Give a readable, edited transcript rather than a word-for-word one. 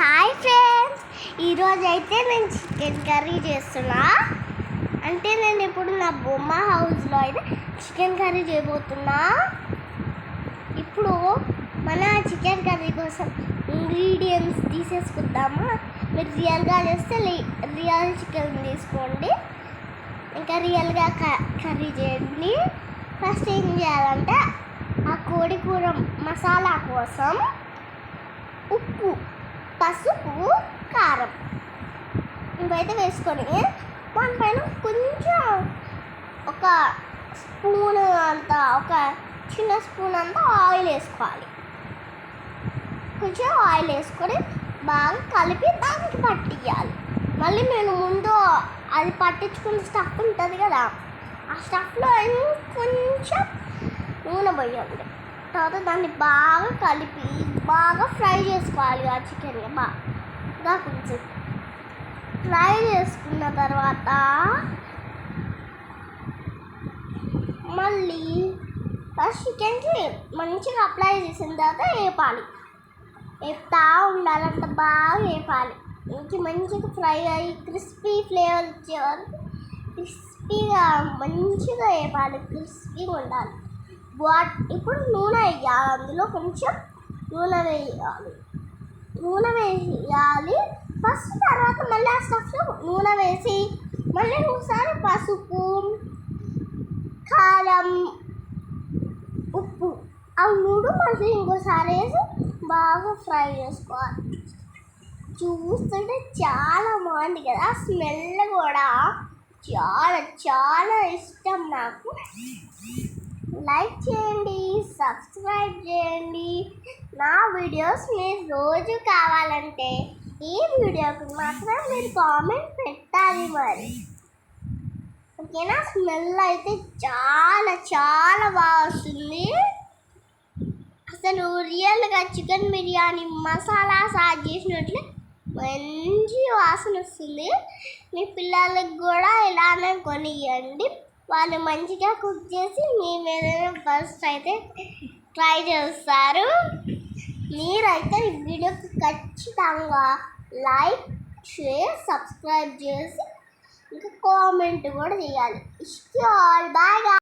Hi friends, ఈరోజు అయితే నేను చికెన్ కర్రీ చేస్తున్నా. అంటే నేను ఇప్పుడు నా బొమ్మ హౌస్లో అయితే చికెన్ కర్రీ చేయబోతున్నా. ఇప్పుడు మన చికెన్ కర్రీ కోసం ఇంగ్రీడియంట్స్ తీసేసుకుందామా. మీరు రియల్గా చేస్తే రియల్ చికెన్ తీసుకోండి, ఇంకా రియల్గా కర్రీ చేయండి. ఫస్ట్ ఏం చేయాలంటే ఆ కోడి కూర మసాలా కోసం ఉప్పు, పసుపు, కారం ఇవైతే వేసుకొని దానిపైన కొంచెం ఒక స్పూన్ అంత, ఒక చిన్న స్పూన్ అంతా ఆయిల్ వేసుకోవాలి. కొంచెం ఆయిల్ వేసుకొని బాగా కలిపి దానికి పట్టియాలి. మళ్ళీ నేను ముందు అది పట్టించుకున్న స్టఫ్ ఉంటుంది కదా, ఆ స్టఫ్లో కొంచెం నూనె పోయండి. తర్వాత దాన్ని బాగా కలిపి బాగా ఫ్రై చేసుకోవాలి. ఆ చికెన్ బాగా కొంచెం ఫ్రై చేసుకున్న తర్వాత మళ్ళీ ఫస్ట్ చికెన్కి మంచిగా అప్లై చేసిన తర్వాత వేపాలి. వేపుతా ఉండాలంటే బాగా వేపాలి. మంచిగా ఫ్రై అయ్యి క్రిస్పీ ఫ్లేవర్ వచ్చే వరకు క్రిస్పీగా మంచిగా వేపాలి, క్రిస్పీగా ఉండాలి. ఇప్పుడు నూనె వేయాలి, అందులో కొంచెం నూనె వేయాలి ఫస్ట్. తర్వాత మళ్ళీ ఆ స్టఫ్లో నూనె వేసి మళ్ళీ ఒకసారి పసుపు, కారం, ఉప్పు ఆ మూడు మళ్ళీ ఇంకోసారి వేసి బాగా ఫ్రై చేసుకోవాలి. చూస్తుంటే చాలా బాగుంది కదా, స్మెల్ కూడా చాలా చాలా ఇష్టం నాకు. లైక్ చేయండి, సబ్స్క్రైబ్ చేయండి. నా వీడియోస్ మీరు రోజు కావాలంటే ఈ వీడియోకి మాత్రం మీరు కామెంట్ పెట్టాలి. మరి ఓకేనా? స్మెల్ అయితే చాలా చాలా బాగా వస్తుంది. అసలు రియల్గా చికెన్ బిర్యానీ మసాలా సాజ్ చేసినట్లే మంచి వాసన వస్తుంది. మీ పిల్లలకు కూడా ఇలానే కొనియండి, వాళ్ళు మంచిగా కుక్ చేసి మీ మీద ఫస్ట్ అయితే ట్రై చేస్తారు. మీరైతే ఈ వీడియోకి ఖచ్చితంగా లైక్, షేర్, సబ్స్క్రైబ్ చేసి ఇంకా కామెంట్ కూడా చేయాలి. ఇష్ట ఆల్ బాయ్.